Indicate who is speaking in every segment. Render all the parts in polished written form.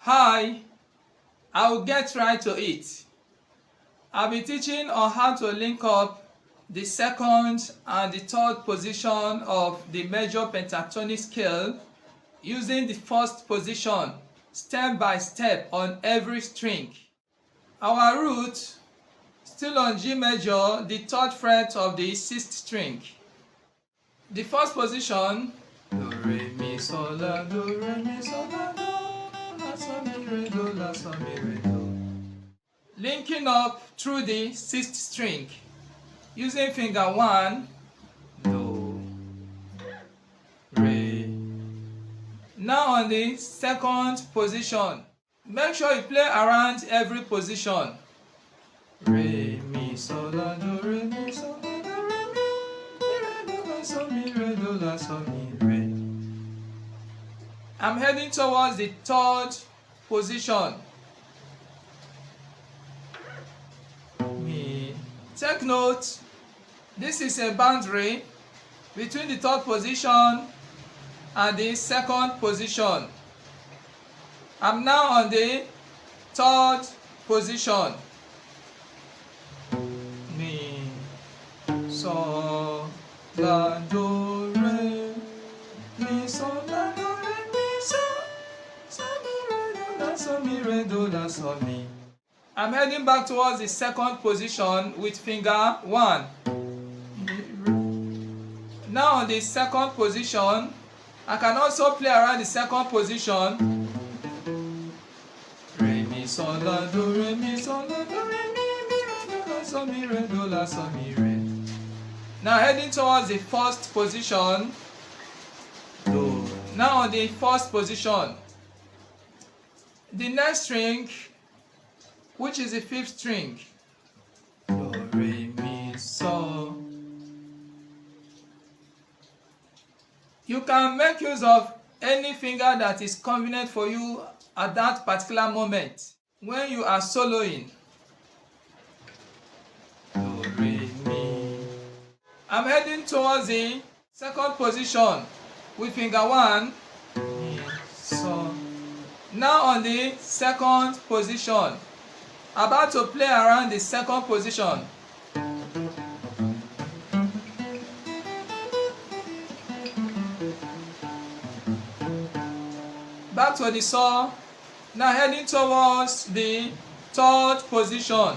Speaker 1: Hi, I will get right to it. I'll be teaching on how to link up the second and the third position of the major pentatonic scale using the first position step by step on every string. Our root still on G major, the third fret of the sixth string. The first position, do re mi sol la do re mi sol la do la sol mi re do la sol mi re do. Linking up through the sixth string using finger 1, do, re. Now on the second position, make sure you play around every position. Re mi sol la do re mi sol la do re mi re do la sol mi re do la sol mi re. I'm heading towards the third position. Mi. Take note, this is a boundary between the third position and the second position. I'm now on the third position. Mi, sol, la, do, re, mi, sol, la, do, re, mi, sol, sol, mi, re, do, la, sol, mi, re, do, la, sol, mi. I'm heading back towards the second position with finger 1. Now on the second position, I can also play around the second position. Re mi sol la do re mi sol la do re mi re do la sol mi re do la sol mi re. Now heading towards the first position. Do. Now on the first position, the next string, which is the fifth string, do re mi sol. You can make use of any finger that is convenient for you at that particular moment when you are soloing. Do, re, mi. I'm heading towards the second position with finger 1, mi, sol. Now on the second position, about to play around the second position. Back to the saw. Now heading towards the third position.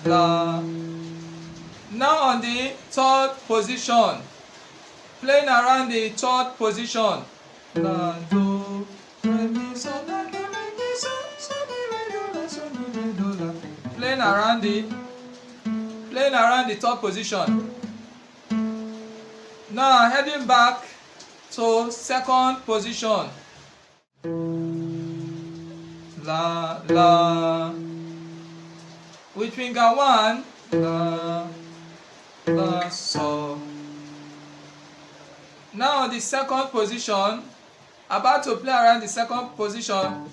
Speaker 1: La. Now on the third position, playing around the third position. La, do, re, mi, sol, la, do, re, mi, sol, sol, mi, re, do, la, sol, mi, re, do, la. Playing around the third position. Now heading back to second position. La, la. With finger 1, la, la, sol. Now on the second position, about to play around the second position.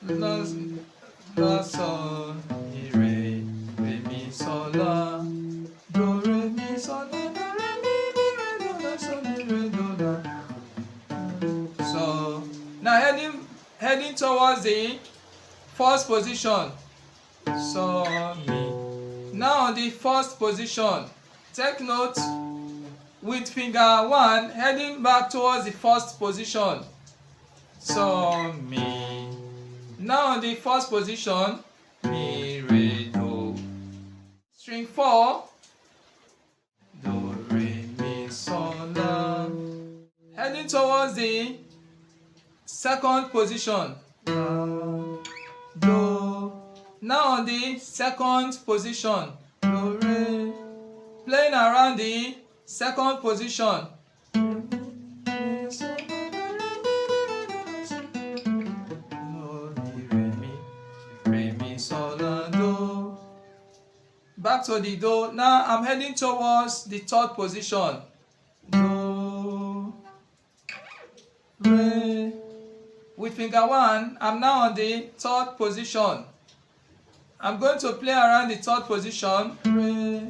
Speaker 1: La, la, sol, mi, re, mi, sol, la, do, re, mi, sol, la, do, re, mi, re, do, la, sol, mi, re, do, la. So now heading towards the first position. So mi. Now on the first position, take note, with finger 1 heading back towards the first position. So mi. Now on the first position, mi, re, do. String 4, do, re, mi, sol, la. Heading towards the second position. La, do. Now on the second position, do, re. Playing around the second position. Re, mi, sol, la, do. Back to the do. Now I'm heading towards the third position. Do, re. With finger 1, I'm now on the third position. I'm going to play around the third position. Re,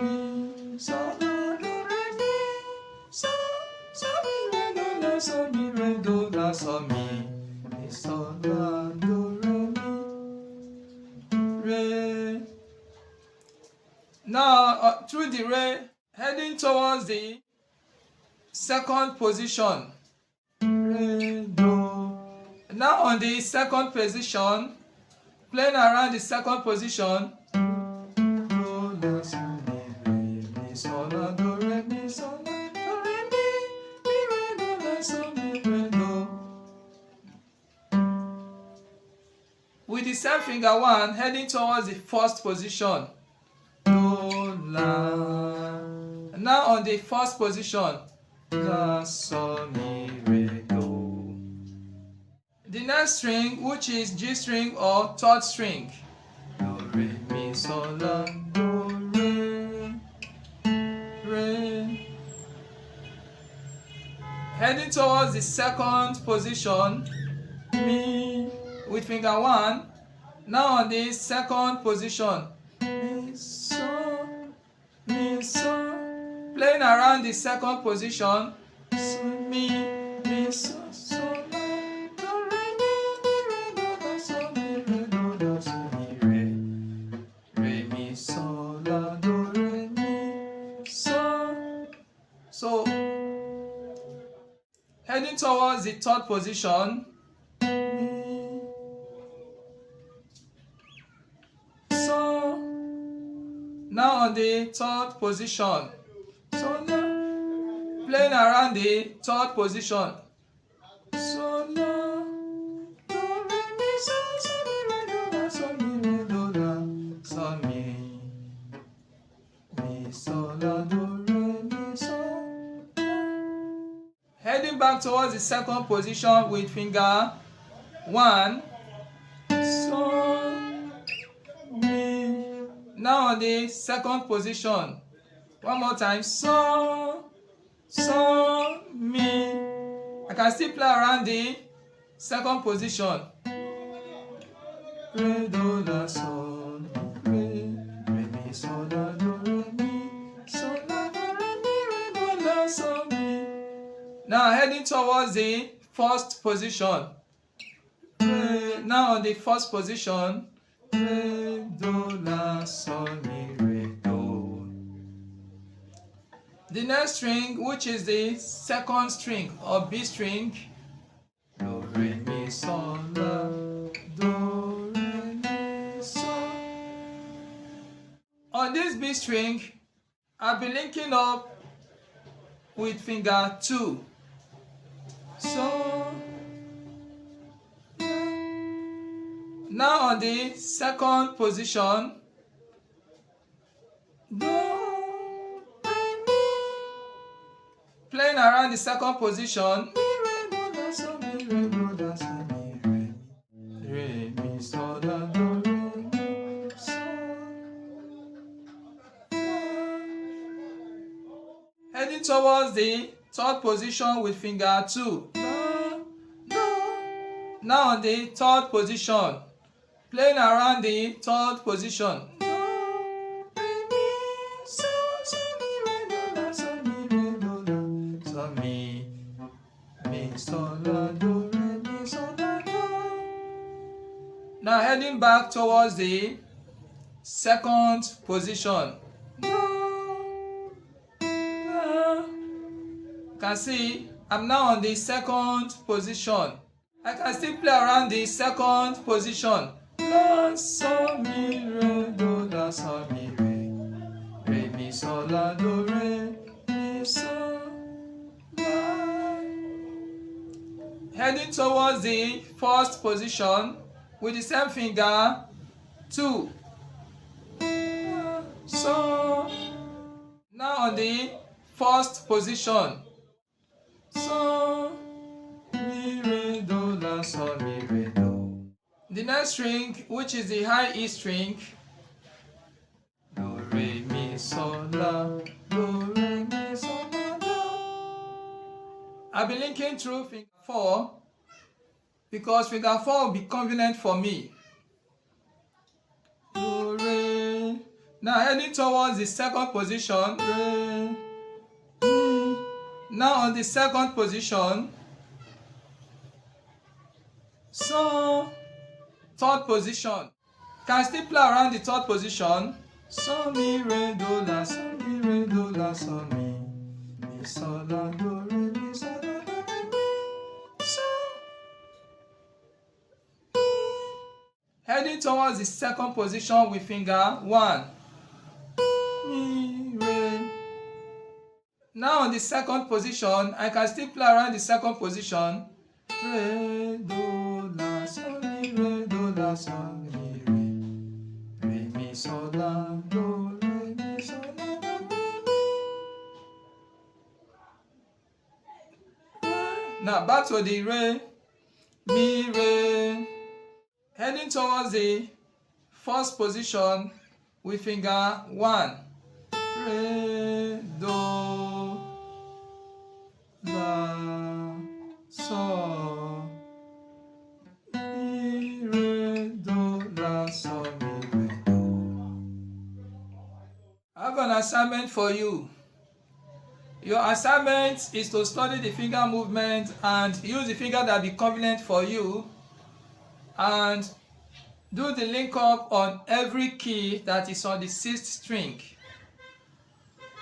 Speaker 1: mi, sol, la, do, re, mi, sol, sol, mi, re, do, la, sol, mi, re, do, la, sol, mi, sol, la, do, re, mi, re. Now through the re, heading towards the second position. Re, do. Now on the second position, playing around the second position. Do, la, sol, mi, sol, la, do, re, mi, sol, la, do, re, mi, re, do, la, sol, mi, re, do. With the same finger one, heading towards the first position. Do, la. Now on the first position. La, sol, mi, re, do. The next string, which is G string or third string. Do, re, mi, sol, la, do, re, re. Heading towards the second position, mi, with finger one. Now on the second position, mi, sol, mi, sol. Playing around the second position, so, mi, sol, sol, la, do, re, do, la, sol, mi, do, la, sol, mi, mi, sol, la, do, re, mi, sol. So, heading towards the third position, mi, sol. Now on the third position, so, la. Playing around the third position, so, la, do, re, mi, sol, sol, mi, re, do, la, sol, mi, re, do, la, sol, mi, sol, la, do, re, mi, sol, la. Heading back towards the second position with finger one, so, mi. Now on the second position, one more time, so, mi. I can still play around the second position. Re, do, la, sol, re, mi, sol, la, do, re, mi, sol, la, do, re, mi, re, do, la, sol, mi. Now heading towards the first position. Re, now on the first position, re, do, la, sol, mi, re, do. The next string, which is the second string or B string, do, re, mi, sol, la, do, re, mi, sol. On this B string, I'll be linking up with finger 2. So, now on the second position, do, playing around the second position, mi, re, do, la, sol, mi, re, do, la, sol, mi, re, mi, sol, la, do, re, mi, sol, la. Heading towards the third position with finger 2. La, la. Now on the third position, playing around the third position. Now heading back towards the second position. You can see I'm now on the second position. I can still play around the second position. La, sol, mi, re, do, la, sol, mi, re, mi, sol, la, do, re, mi, sol, la. Heading towards the first position with the same finger 2. So now on the first position. So, mi, re, do, la, sol, mi, re, do. The next string, which is the high E string, do, re, mi, sol, la, do, re, mi, sol, la, do. I'll be linking through finger 4 because finger 4 will be convenient for me. Do, re. Now heading towards the second position, re, mi. Now on the second position, So, third position. Can still play around the third position. So, mi, re, do, la, so, mi, re, do, la, so, mi, so, la, do, re, mi, so, la, do, re, mi, so. Heading towards the second position with finger 1, mi, re. Now on the second position, I can still play around the second position. Re, do, la, so, mi, re, do, la, so, mi, re, mi, so, la, do, re, mi, so, la, do, re, mi. Now back to the re, mi, re. Heading towards the first position with finger 1, re, do, la, so, mi, re, do, la, so, mi, re, do. I have an assignment for you. Your assignment is to study the finger movement and use the finger that will be convenient for you, and do the link up on every key that is on the 6th string.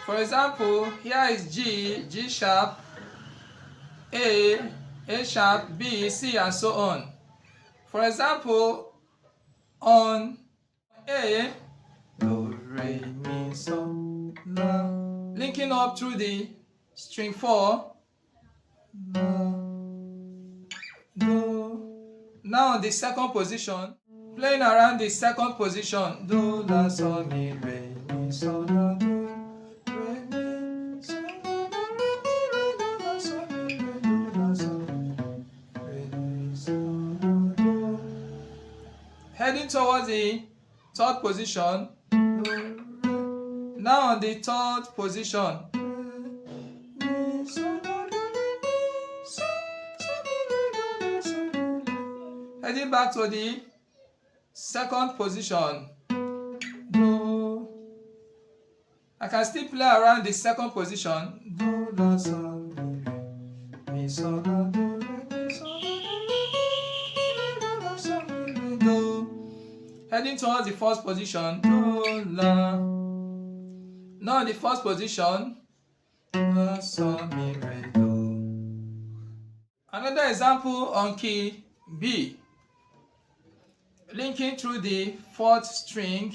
Speaker 1: For example, here is G, G sharp, A, A sharp, B, C, and so on. For example, on A, do, re, mi, so, la, linking up through the string 4, la, do. Now on the second position, playing around the second position, do, la, so, mi, re, mi, so, la, do, re, mi, so, la, do, re, mi, re, do, la, so, mi, re, do, la, so, re, mi, so, la, do. Heading towards the third position, do, re. Now on the third position, re, mi, so, la, do, re, mi, so, mi, re, do, la, so, mi, re. Heading back to the second position, do. I can still play around the second position, do, la, so, mi, re, mi, so, la, do, re, mi, so, la, do, re, mi, re, do, la, so, mi, re, do. Heading towards the first position, do, la. Now in the first position, la, so, mi, re, do. Another example on key B. Linking through the 4th string,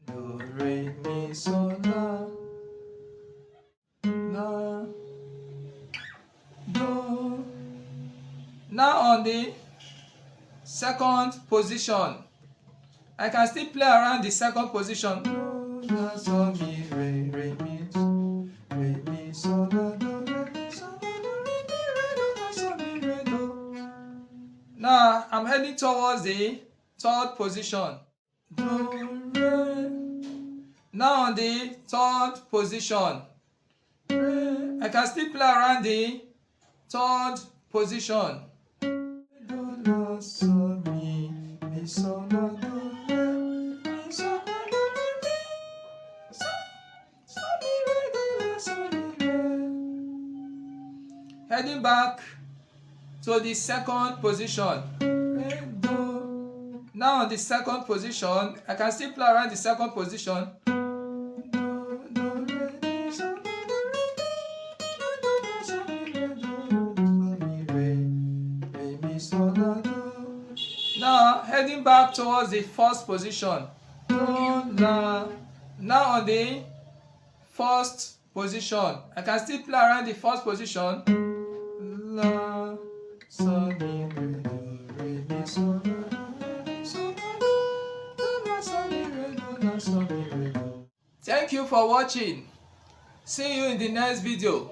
Speaker 1: do, re, mi, so, la, la, do. Now on the second position, I can still play around the second position, do, la, so, mi, re, mi, so, la, do, re, mi, so, la, do, re, mi, re, do, la, so, mi, re, do. Now I'm heading towards the third position, do, re. Now on the third position, re. I can still play around the third position, do, la, so, mi, so, la, do, re, mi, so, la, do, re, mi, so, mi, re, do, la, so, mi, re. Heading back to the second position, re, do. Now on the second position, I can still play around the second position, do, do, re, mi, so, la, do, re, mi, do, la, so, mi, re, do, mi, re, mi, so, la, do. Now heading back towards the first position, do, la. Now on the first position, I can still play around the first position, la, so, mi, re, do, re, mi, so, la, do, re, mi, so, la, do, la, so, mi, re, do, la, so, mi, re, do. Thank you for watching. See you in the next video.